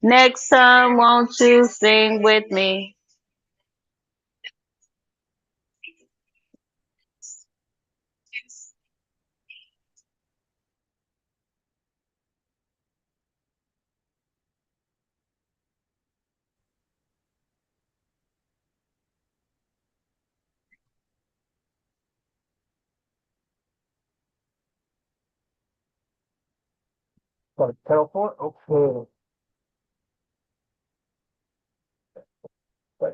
Next time, won't you sing with me? Got a pedal for it? Okay. Right.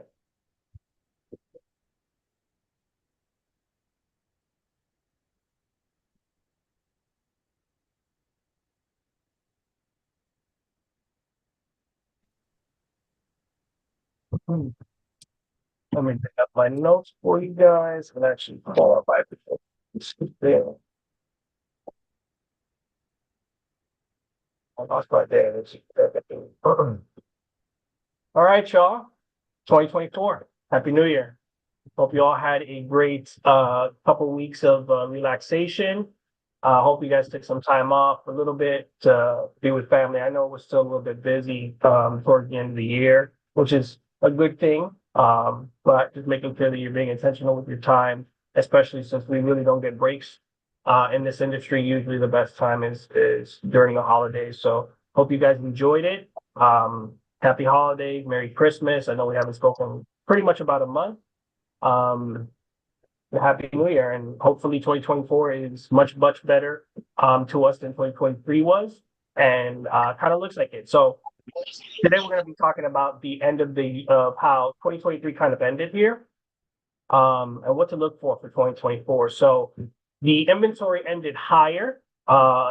Let me pick up my notes for you guys and actually qualify for there. I lost my there. All right, y'all. 2024. Happy New Year. Hope you all had a great couple weeks of relaxation. Hope you guys took some time off a little bit to be with family. I know we're still a little bit busy towards the end of the year, which is a good thing. But just making sure that you're being intentional with your time, especially since we really don't get breaks in this industry. Usually the best time is during the holidays. So hope you guys enjoyed it. Happy holidays, Merry Christmas. I know we haven't spoken pretty much about a month. Um, Happy New Year, and hopefully 2024 is much better to us than 2023 was, and kind of looks like it. So today we're going to be talking about the end of the how 2023 kind of ended here, and what to look for 2024. So the inventory ended higher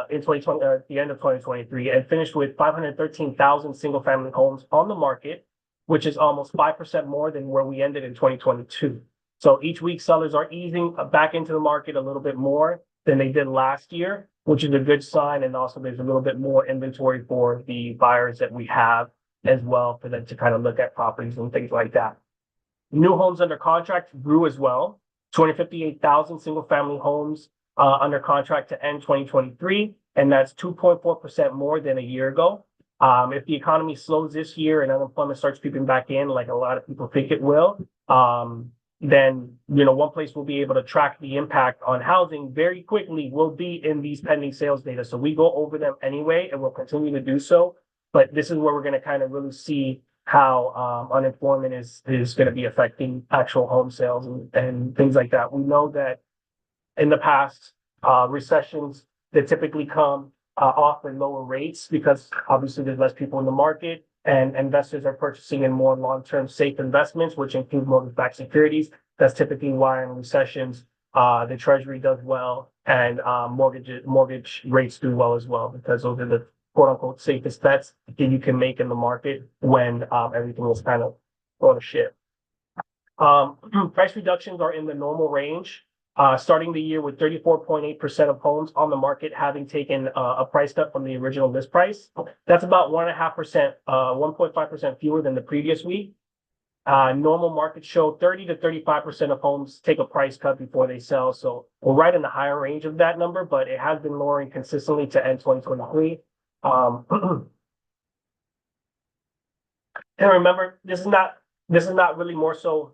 in 2020 at the end of 2023 and finished with 513,000 single family homes on the market, which is almost 5% more than where we ended in 2022. So each week sellers are easing back into the market a little bit more than they did last year, which is a good sign. And also there's a little bit more inventory for the buyers that we have as well for them to kind of look at properties and things like that. New homes under contract grew as well. 258,000 single family homes under contract to end 2023, and that's 2.4% more than a year ago. If the economy slows this year and unemployment starts creeping back in, like a lot of people think it will, then one place we'll be able to track the impact on housing very quickly will be in these pending sales data. So we go over them anyway, and we'll continue to do so. But this is where we're going to kind of really see how unemployment is going to be affecting actual home sales and things like that. We know that in the past, recessions that typically come offer lower rates because obviously there's less people in the market and investors are purchasing in more long-term safe investments, which include mortgage-backed securities. That's typically why in recessions, the treasury does well and mortgage rates do well as well, because those are the quote unquote safest bets that you can make in the market when everything is kind of going to shit. Price reductions are in the normal range, starting the year with 34.8% of homes on the market having taken a price cut from the original list price. That's about 1.5%, 1.5% fewer than the previous week. Normal markets show 30 to 35% of homes take a price cut before they sell. So we're right in the higher range of that number, but it has been lowering consistently to end 2023. And remember, this is not really more so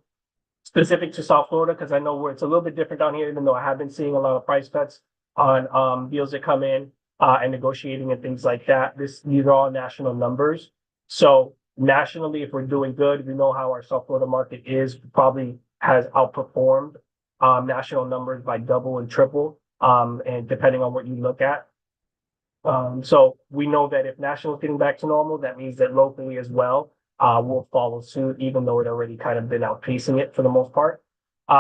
specific to South Florida, because I know where it's a little bit different down here, even though I have been seeing a lot of price cuts on deals that come in and negotiating and things like that. These are all national numbers. So nationally, if we're doing good, we know how our South Florida market is, probably has outperformed national numbers by double and triple, and depending on what you look at. So we know that if national is getting back to normal, that means that locally as well will follow suit, even though it already kind of been outpacing it for the most part.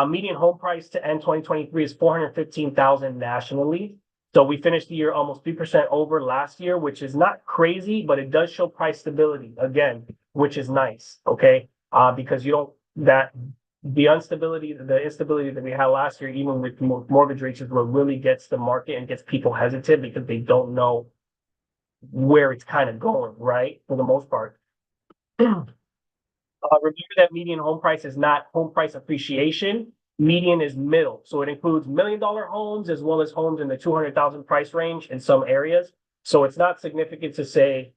Median home price to end 2023 is 415,000 nationally. So we finished the year almost 3% over last year, which is not crazy, but it does show price stability again, which is nice. Okay. Because you don't, that the instability that we had last year, even with mortgage rates, is what really gets the market and gets people hesitant because they don't know where it's kind of going, right? For the most part. Remember that median home price is not home price appreciation. Median is middle. So it includes $1 million homes as well as homes in the 200,000 price range in some areas. So it's not significant to say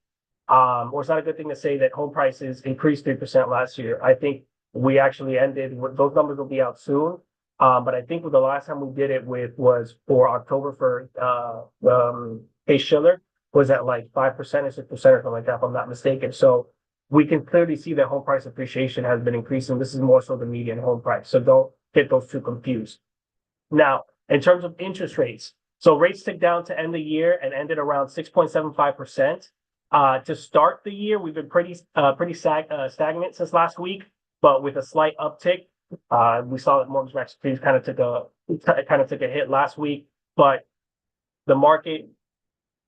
or it's not a good thing to say that home prices increased 3% last year. I think we actually ended with those numbers will be out soon. But I think the last time we did it was for October for Case Shiller was at like 5% or 6% or something like that, if I'm not mistaken. So we can clearly see that home price appreciation has been increasing. This is more so the median home price. So don't get those two confused. Now, in terms of interest rates, so rates ticked down to end the year and ended around 6.75%. To start the year, we've been pretty stagnant since last week, but with a slight uptick. We saw that mortgage-backed securities kind of took a hit last week, but the market,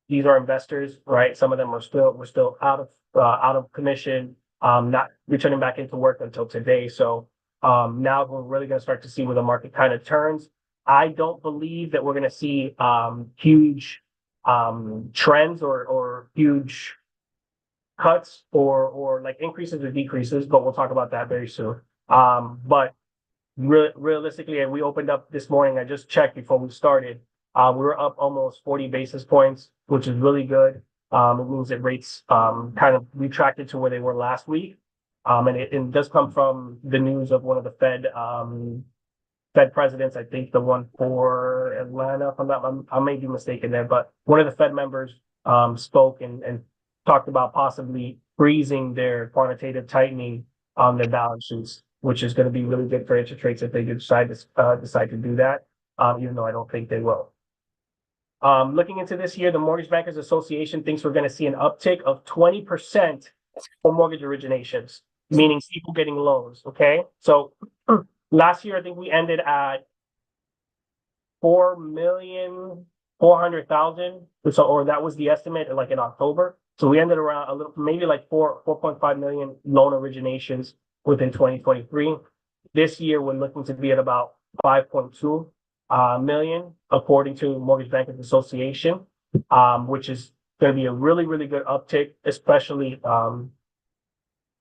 these are investors, right? Some of them were still out of commission, not returning back into work until today. So now we're really going to start to see where the market kind of turns. I don't believe that we're going to see huge trends or huge cuts or like increases or decreases, but we'll talk about that very soon. But realistically, and we opened up this morning, I just checked before we started. We were up almost 40 basis points, which is really good. It means that rates kind of retracted to where they were last week. And it does come from the news of one of the Fed presidents. I think the one for Atlanta, if I may be mistaken there, but one of the Fed members spoke and talked about possibly freezing their quantitative tightening on their balance sheets, which is going to be really good for interest rates if they decide to do that. Even though I don't think they will. Looking into this year, the Mortgage Bankers Association thinks we're going to see an uptick of 20% for mortgage originations, meaning people getting loans. Okay, so last year I think we ended at 4,400,000, or that was the estimate, like in October. So we ended around a little, maybe like 4.5 million loan originations within 2023. This year we're looking to be at about 5.2 million, according to Mortgage Bankers Association, which is going to be a really, really good uptick, especially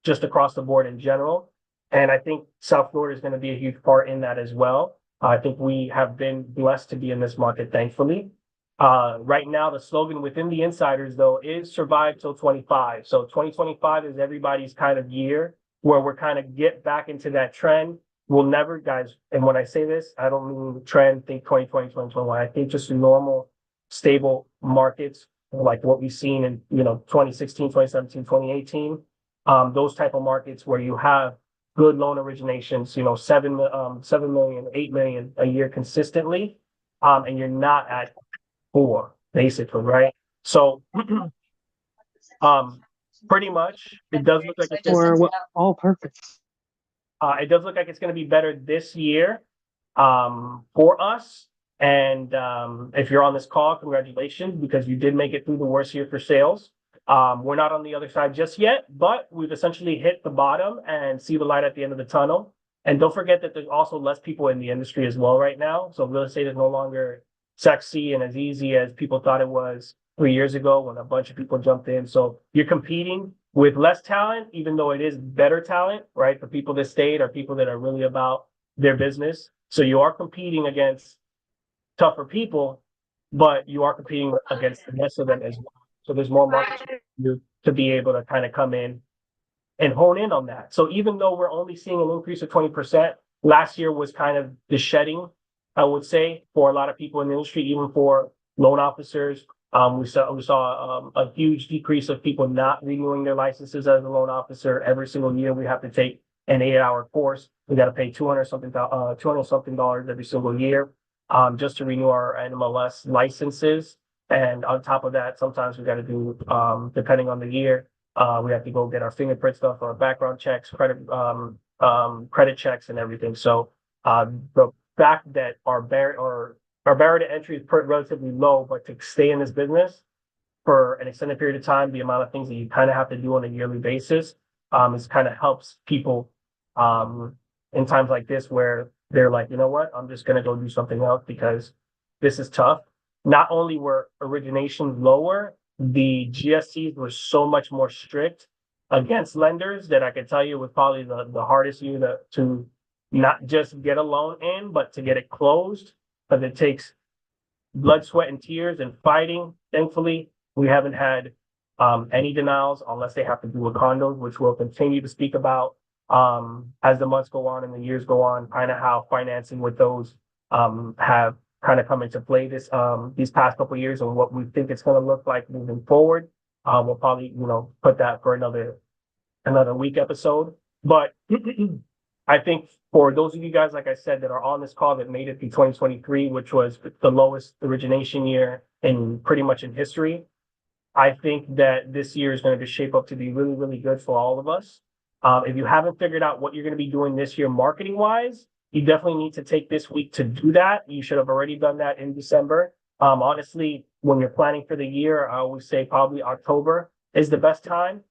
just across the board in general. And I think South Florida is going to be a huge part in that as well. I think we have been blessed to be in this market, thankfully. Right now, the slogan within the insiders, though, is survive till 25. So 2025 is everybody's kind of year where we're kind of get back into that trend. We'll never, guys, and when I say this, I don't mean trend, think 2020, 2021. I think just normal, stable markets like what we've seen in, 2016, 2017, 2018. Those type of markets where you have good loan originations, 7 million, 8 million a year consistently, and you're not at 4, basically, right? So, pretty much, it does look like it's all perfect. It does look like it's going to be better this year for us. And if you're on this call, congratulations, because you did make it through the worst year for sales. We're not on the other side just yet, but we've essentially hit the bottom and see the light at the end of the tunnel. And don't forget that there's also less people in the industry as well right now. So real estate is no longer sexy and as easy as people thought it was 3 years ago when a bunch of people jumped in. So you're competing with less talent, even though it is better talent, right? The people that stayed are people that are really about their business. So you are competing against tougher people, but you are competing against the rest of them as well. So there's more markets for you to be able to kind of come in and hone in on that. So even though we're only seeing an increase of 20%, last year was kind of the shedding, I would say, for a lot of people in the industry, even for loan officers. We saw a huge decrease of people not renewing their licenses as a loan officer. Every single year we have to take an 8-hour course. We got to pay $200 something every single year just to renew our NMLS licenses. And on top of that, sometimes we got to do, depending on the year, we have to go get our fingerprint stuff, our background checks, credit checks, and everything. So the fact that our barrier to entry is relatively low, but to stay in this business for an extended period of time, the amount of things that you kind of have to do on a yearly basis is kind of helps people in times like this where they're like, you know what, I'm just going to go do something else because this is tough. Not only were originations lower, the GSEs were so much more strict against lenders that I could tell you was probably the hardest year to not just get a loan in, but to get it closed, because it takes blood, sweat, and tears and fighting. Thankfully, we haven't had any denials unless they have to do with condos, which we'll continue to speak about as the months go on and the years go on, kind of how financing with those have kind of come into play these past couple of years and what we think it's going to look like moving forward. We'll probably, put that for another week episode. But I think for those of you guys, like I said, that are on this call that made it through 2023, which was the lowest origination year in pretty much in history, I think that this year is going to shape up to be really, really good for all of us. If you haven't figured out what you're going to be doing this year marketing wise, you definitely need to take this week to do that. You should have already done that in December. Honestly, when you're planning for the year, I always say probably October is the best time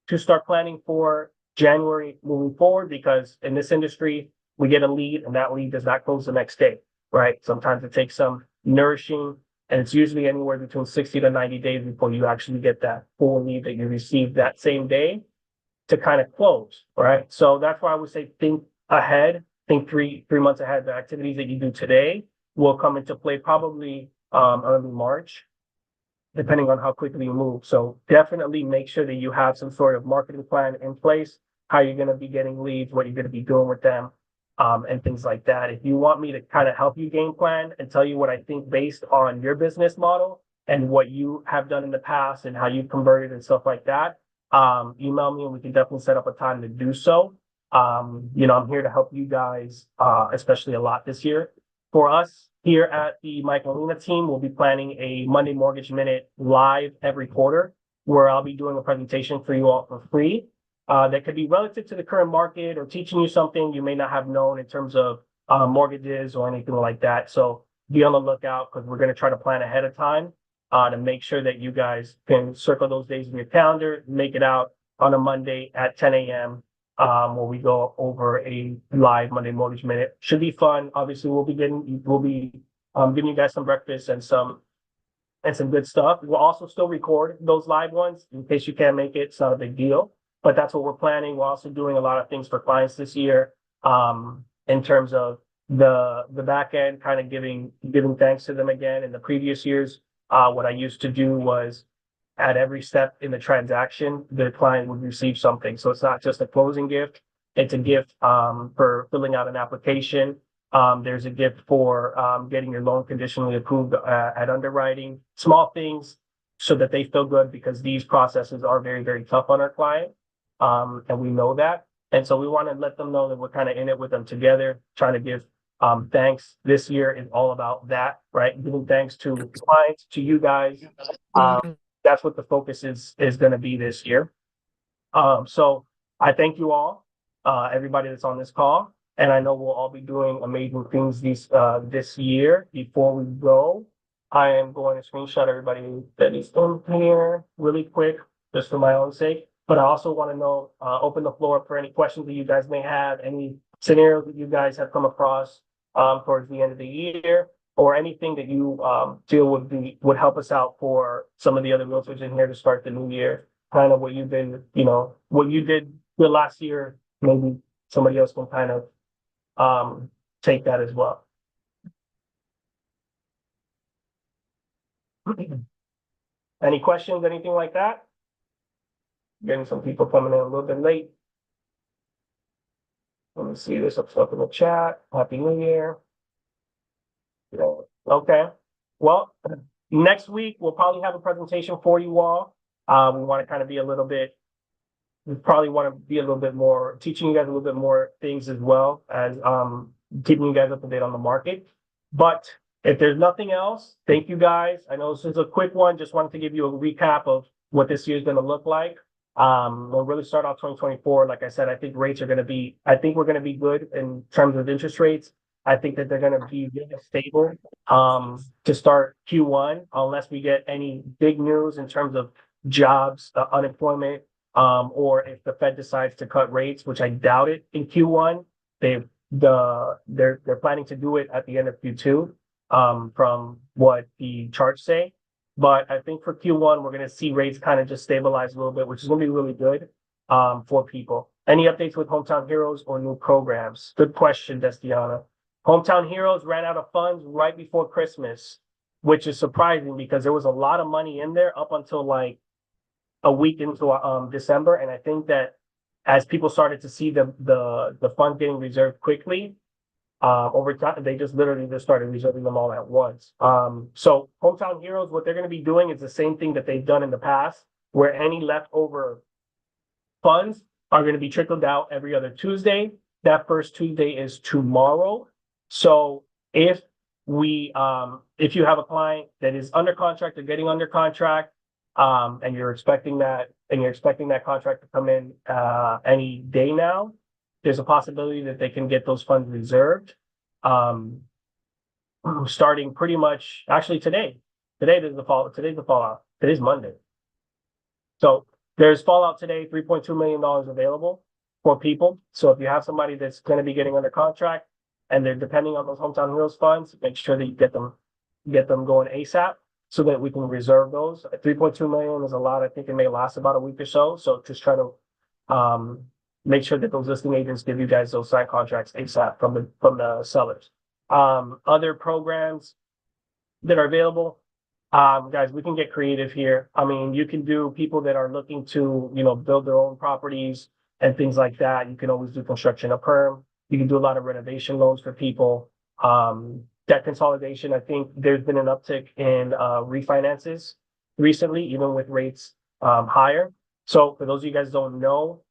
to start planning for January moving forward, because in this industry, we get a lead and that lead does not close the next day, right? Sometimes it takes some nourishing, and it's usually anywhere between 60 to 90 days before you actually get that full lead that you received that same day to kind of close, right? So that's why I would say think ahead, think three months ahead. The activities that you do today will come into play probably early March, depending on how quickly you move. So definitely make sure that you have some sort of marketing plan in place, how you're going to be getting leads, what you're going to be doing with them, and things like that. If you want me to kind of help you game plan and tell you what I think based on your business model and what you have done in the past and how you've converted and stuff like that, email me and we can definitely set up a time to do so. I'm here to help you guys, especially a lot this year. For us here at the Mike Molina team, we'll be planning a Monday Mortgage Minute live every quarter, where I'll be doing a presentation for you all for free. That could be relative to the current market or teaching you something you may not have known in terms of mortgages or anything like that. So be on the lookout, because we're going to try to plan ahead of time to make sure that you guys can circle those days in your calendar, make it out on a Monday at 10 a.m. Where we go over a live Monday Mortgage Minute. Should be fun. Obviously, we'll be giving you guys some breakfast and some good stuff. We'll also still record those live ones in case you can't make it. It's not a big deal, but that's what we're planning. We're also doing a lot of things for clients this year, in terms of the back end, kind of giving thanks to them again. In the previous years, what I used to do was, at every step in the transaction, the client would receive something. So it's not just a closing gift. It's a gift for filling out an application. There's a gift for getting your loan conditionally approved at underwriting. Small things so that they feel good, because these processes are very, very tough on our client. And we know that. And so we want to let them know that we're kind of in it with them together, trying to give thanks. This year is all about that, right? Giving thanks to clients, to you guys. That's what the focus is going to be this year. So I thank you all, everybody that's on this call, and I know we'll all be doing amazing things this year. Before we go, I am going to screenshot everybody that is in here really quick, just for my own sake. But I also want to know, open the floor up for any questions that you guys may have, any scenarios that you guys have come across towards the end of the year, or anything that you feel would help us out for some of the other realtors in here to start the new year. Kind of what you've been, what you did the last year, maybe somebody else can kind of take that as well. Any questions, anything like that? Getting some people coming in a little bit late. Let me see this up in the chat. Happy New Year. Okay. Well, next week we'll probably have a presentation for you all. We want to kind of be we probably want to be a little bit more, teaching you guys a little bit more things, as well as keeping you guys up to date on the market. But if there's nothing else, thank you guys. I know this is a quick one. Just wanted to give you a recap of what this year is going to look like. We'll really start off 2024. Like I said, I think we're going to be good in terms of interest rates. I think that they're going to be really stable to start Q1, unless we get any big news in terms of jobs, unemployment, or if the Fed decides to cut rates, which I doubt it in Q1. They're planning to do it at the end of Q2, from what the charts say. But I think for Q1, we're going to see rates kind of just stabilize a little bit, which is going to be really good for people. Any updates with Hometown Heroes or new programs? Good question, Destiana. Hometown Heroes ran out of funds right before Christmas, which is surprising because there was a lot of money in there up until like a week into December, and I think that as people started to see the funds getting reserved quickly, over time, they just literally just started reserving them all at once. So Hometown Heroes, what they're going to be doing is the same thing that they've done in the past, where any leftover funds are going to be trickled out every other Tuesday. That first Tuesday is tomorrow. So if you have a client that is under contract or getting under contract, and you're expecting that contract to come in any day now, there's a possibility that they can get those funds reserved. Starting pretty much actually today. Today's the fallout. Today's Monday. So there's fallout today, $3.2 million available for people. So if you have somebody that's going to be getting under contract and they're depending on those Hometown Heroes funds, make sure that you get them going ASAP so that we can reserve those. 3.2 million is a lot. I think it may last about a week or so. So just try to make sure that those listing agents give you guys those signed contracts ASAP from the sellers. Other programs that are available. Guys, we can get creative here. I mean, you can do people that are looking to, build their own properties and things like that. You can always do construction of perm. You can do a lot of renovation loans for people. Debt consolidation. I think there's been an uptick in refinances recently, even with rates higher. So for those of you guys don't know,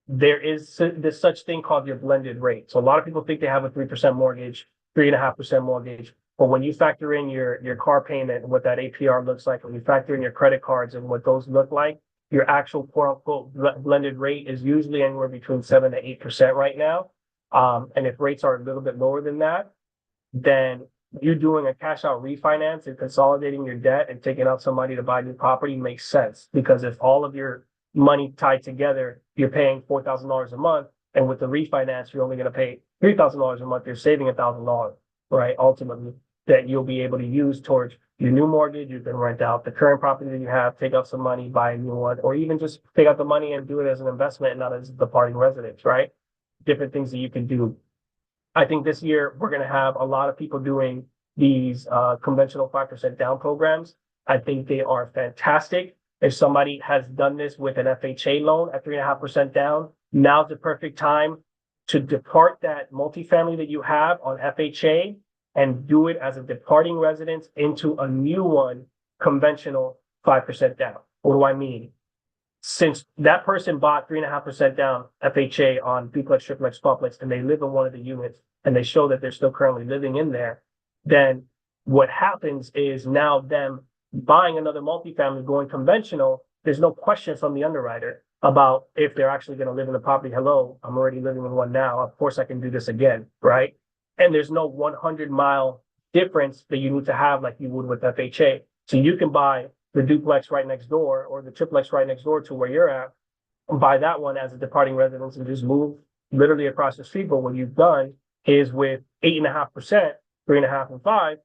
there is this such thing called your blended rate. So a lot of people think they have a 3% mortgage, 3.5% mortgage. But when you factor in your car payment and what that APR looks like, when you factor in your credit cards and what those look like, your actual quote unquote blended rate is usually anywhere between 7 to 8% right now. And if rates are a little bit lower than that, then you doing a cash out refinance and consolidating your debt and taking out some money to buy new property makes sense. Because if all of your money tied together, you're paying $4,000 a month, and with the refinance, you're only going to pay $3,000 a month, you're saving $1,000, right? Ultimately, that you'll be able to use towards your new mortgage. You can rent out the current property that you have, take out some money, buy a new one, or even just take out the money and do it as an investment, not as departing residence, right? Different things that you can do. I think this year we're going to have a lot of people doing these conventional 5% down programs. I think they are fantastic. If somebody has done this with an FHA loan at 3.5% down, now's the perfect time to depart that multifamily that you have on FHA and do it as a departing residence into a new one, conventional 5% down. What do I mean? Since that person bought 3.5% down FHA on duplex, triplex, quadplex, and they live in one of the units and they show that they're still currently living in there, then what happens is now them buying another multifamily going conventional, there's no question from the underwriter about if they're actually going to live in the property. Hello, I'm already living in one now. Of course I can do this again, right? And there's no 100-mile difference that you need to have like you would with FHA. So you can buy the duplex right next door or the triplex right next door to where you're at and buy that one as a departing residence and just move literally across the street. But what you've done is with 8.5%, 3.5 and 5,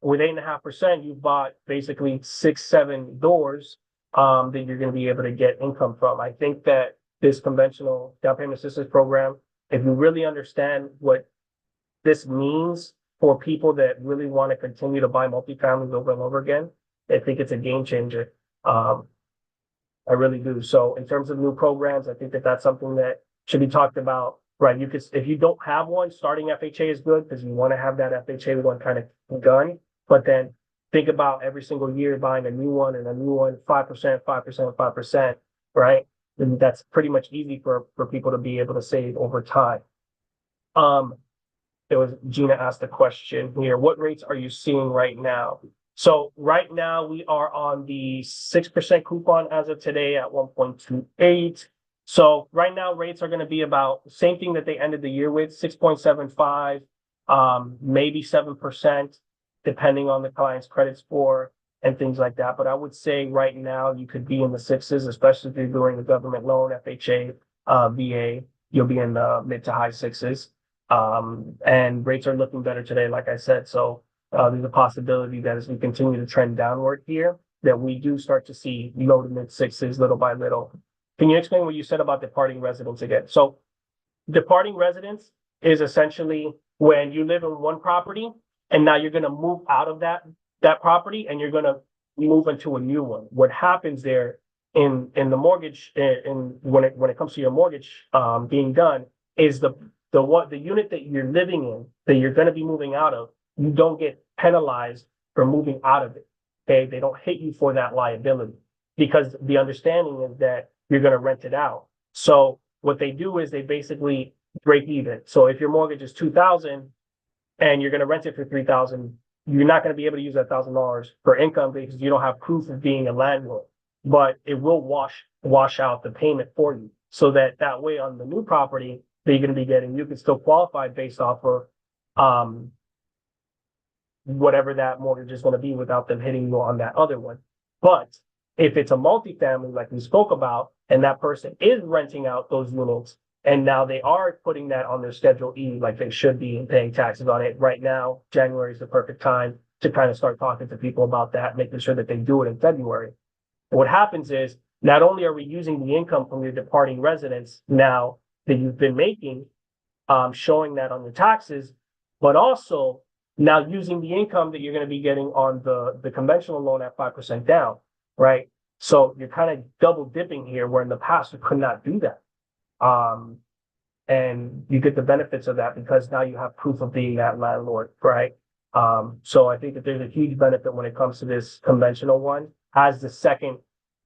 with 8.5%, you've bought basically 6, 7 doors that you're going to be able to get income from. I think that this conventional down payment assistance program, if you really understand what this means for people that really want to continue to buy multifamilies over and over again, I think it's a game changer. I really do. So in terms of new programs, I think that that's something that should be talked about, right? You could, if you don't have one, starting FHA is good because you want to have that FHA one kind of gun, but then think about every single year buying a new one and a new one, 5%, 5%, 5%, right? And that's pretty much easy for people to be able to save over time. There was Gina asked a question here. What rates are you seeing right now? So right now we are on the 6% coupon as of today at 1.28. So right now rates are going to be about the same thing that they ended the year with, 6.75, maybe 7%, depending on the client's credit score and things like that. But I would say right now you could be in the sixes, especially if you're doing the government loan, FHA, VA, you'll be in the mid to high sixes. And rates are looking better today, like I said. So there's a possibility that as we continue to trend downward here, that we do start to see low to mid sixes little by little. Can you explain what you said about departing residence again? So departing residence is essentially when you live in one property and now you're going to move out of that property and you're going to move into a new one. What happens there in the mortgage, in when it comes to your mortgage being done, is the unit that you're living in, that you're going to be moving out of, you don't get penalized for moving out of it. Okay, they don't hit you for that liability because the understanding is that you're going to rent it out. So what they do is they basically break even. So if your mortgage is 2,000 and you're going to rent it for 3,000, you're not going to be able to use that $1,000 for income because you don't have proof of being a landlord. But it will wash out the payment for you, so that way on the new property that you're going to be getting, you can still qualify based off of whatever that mortgage is going to be without them hitting you on that other one. But if it's a multifamily, like we spoke about, and that person is renting out those units, and now they are putting that on their Schedule E, like they should be, and paying taxes on it right now, January is the perfect time to kind of start talking to people about that, making sure that they do it in February. What happens is, not only are we using the income from your departing residents now that you've been making, showing that on your taxes, but also now using the income that you're going to be getting on the conventional loan at 5% down, right? So you're kind of double dipping here, where in the past you could not do that. And you get the benefits of that because now you have proof of being that landlord, right? So I think that there's a huge benefit when it comes to this conventional one as the second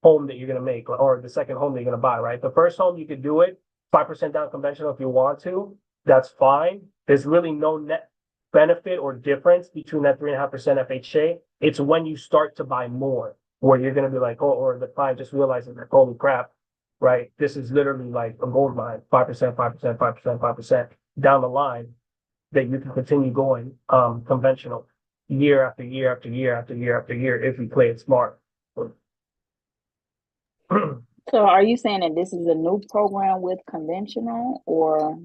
home that you're going to make, or the second home that you're going to buy, right? The first home, you could do it 5% down conventional if you want to. That's fine. There's really no net benefit or difference between that 3.5% FHA. It's when you start to buy more where you're going to be like, oh, or the client just realizes that, holy crap, right? This is literally like a gold mine, 5%, 5%, 5%, 5% down the line, that you can continue going conventional year after year after year after year after year if you play it smart. So are you saying that this is a new program with conventional, or?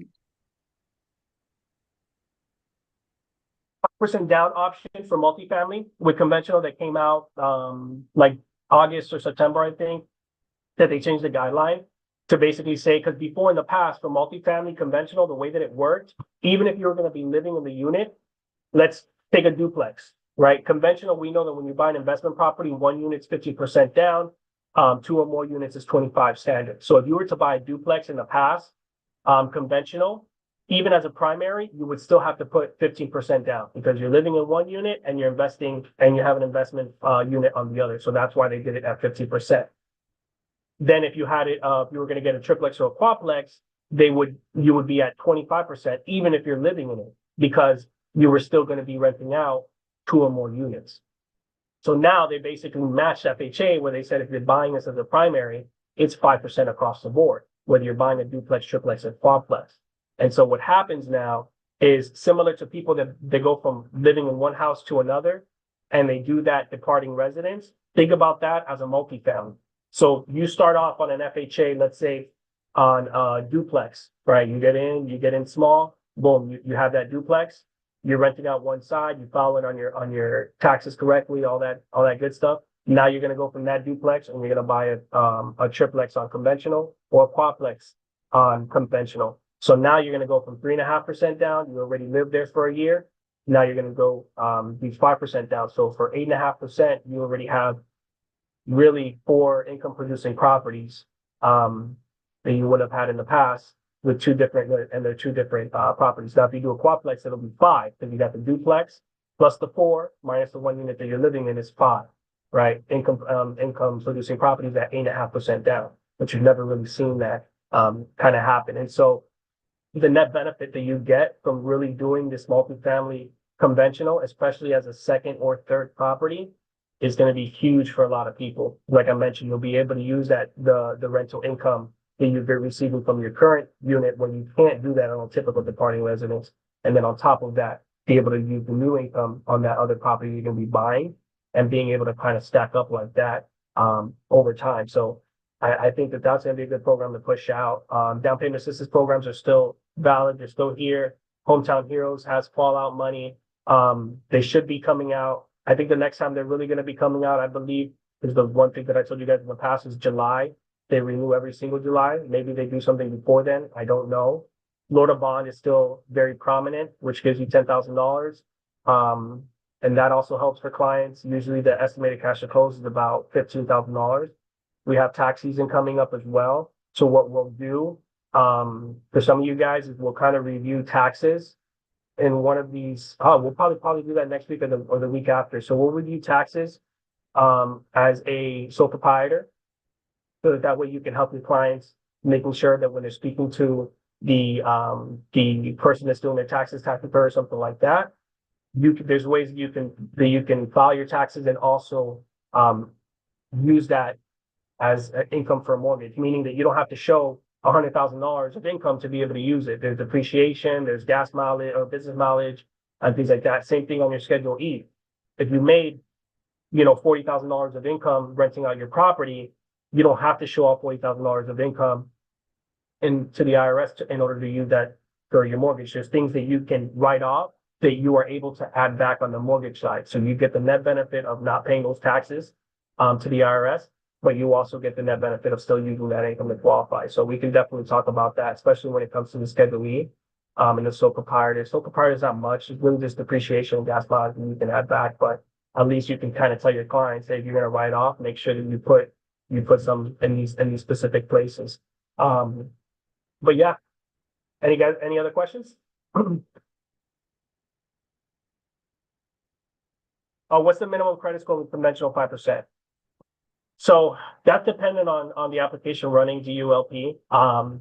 Percent down option for multifamily with conventional that came out like August or September, I think, that they changed the guideline to basically say, because before in the past for multifamily conventional, the way that it worked, even if you were going to be living in the unit, let's take a duplex, right? Conventional, we know that when you buy an investment property, one unit's 50% down, two or more units is 25 standard. So if you were to buy a duplex in the past, conventional, even as a primary, you would still have to put 15% down because you're living in one unit and you're investing and you have an investment unit on the other. So that's why they did it at 50%. Then if you had it, if you were going to get a triplex or a quadplex, you would be at 25%, even if you're living in it, because you were still going to be renting out two or more units. So now they basically matched FHA, where they said if you're buying this as a primary, it's 5% across the board, whether you're buying a duplex, triplex, or quadplex. And so what happens now is similar to people that they go from living in one house to another, and they do that departing residence. Think about that as a multifamily. So you start off on an FHA, let's say on a duplex, right? You get in small, boom, you have that duplex. You're renting out one side, you file it on your taxes correctly, all that good stuff. Now you're going to go from that duplex and you're going to buy a triplex on conventional or a quadplex on conventional. So now you're going to go from 3.5% down. You already lived there for a year. Now you're going to go be 5% down. So for 8.5%, you already have really 4 income producing properties that you would have had in the past with two different properties. Now, if you do a quadplex, it'll be 5 because you got the duplex plus the 4 minus the 1 unit that you're living in is 5, right? Income producing properties at 8.5% down, but you've never really seen that kind of happen. And so the net benefit that you get from really doing this multifamily conventional, especially as a second or third property, is going to be huge for a lot of people. Like I mentioned, you'll be able to use that the rental income that you've been receiving from your current unit when you can't do that on a typical departing residence. And then on top of that, be able to use the new income on that other property you're going to be buying and being able to kind of stack up like that over time. So I think that that's going to be a good program to push out. Down payment assistance programs are still valid. They're still here. Hometown Heroes has fallout money. They should be coming out. I think the next time they're really going to be coming out, I believe, is the one thing that I told you guys in the past is July. They renew every single July. Maybe they do something before then. I don't know. Florida Bond is still very prominent, which gives you $10,000. And that also helps for clients. Usually the estimated cash to close is about $15,000. We have tax season coming up as well. So what we'll do, for some of you guys is we'll kind of review taxes in one of these. We'll probably do that next week or the week after. So we'll review taxes as a sole proprietor, so that way you can help your clients, making sure that when they're speaking to the person that's doing their taxes, tax preparer, or something like that, there's ways you can file your taxes and also use that as income for a mortgage, meaning that you don't have to show $100,000 of income to be able to use it. There's depreciation, there's gas mileage or business mileage, and things like that. Same thing on your Schedule E. If you made, $40,000 of income renting out your property, you don't have to show off $40,000 of income to the IRS in order to use that for your mortgage. There's things that you can write off that you are able to add back on the mortgage side. So you get the net benefit of not paying those taxes to the IRS, but you also get the net benefit of still using that income to qualify. So we can definitely talk about that, especially when it comes to the Schedule E and the sole proprietor. Sole proprietor is not much. It's really just depreciation and gas mileage that you can add back, but at least you can kind of tell your clients, hey, if you're going to write off, make sure that you put some in these specific places. But yeah, any other questions? What's the minimum credit score with conventional 5%? So that's dependent on the application running GULP.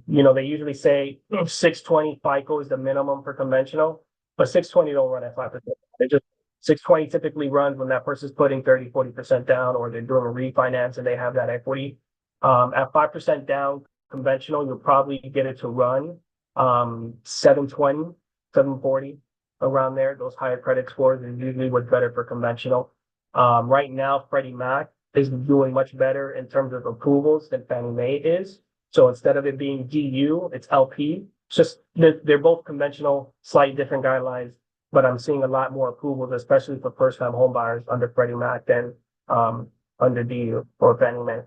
They usually say 620 FICO is the minimum for conventional, but 620 don't run at 5%. They just 620 typically runs when that person's putting 30, 40% down, or they're doing a refinance and they have that equity. At 5% down conventional, you'll probably get it to run 720, 740, around there. Those higher credit scores is usually what's better for conventional. Right now, Freddie Mac is doing much better in terms of approvals than Fannie Mae is. So instead of it being GU, it's LP. It's just they're both conventional, slightly different guidelines, but I'm seeing a lot more approvals, especially for first-time home buyers under Freddie Mac than under DU or Fannie Mae.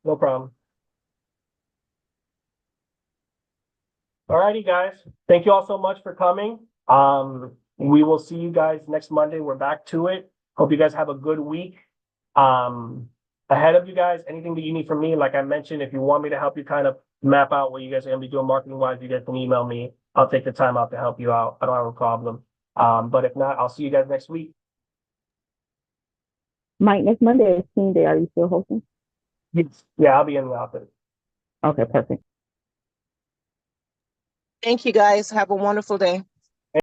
No problem. All righty, guys. Thank you all so much for coming. We will see you guys next Monday. We're back to it. Hope you guys have a good week. Ahead of you guys, anything that you need from me, like I mentioned, if you want me to help you kind of map out what you guys are going to be doing marketing-wise, you guys can email me. I'll take the time out to help you out. I don't have a problem. But if not, I'll see you guys next week. Mike, next Monday is Team Day. Are you still hosting? Yes. Yeah, I'll be in the office. Okay, perfect. Thank you, guys. Have a wonderful day.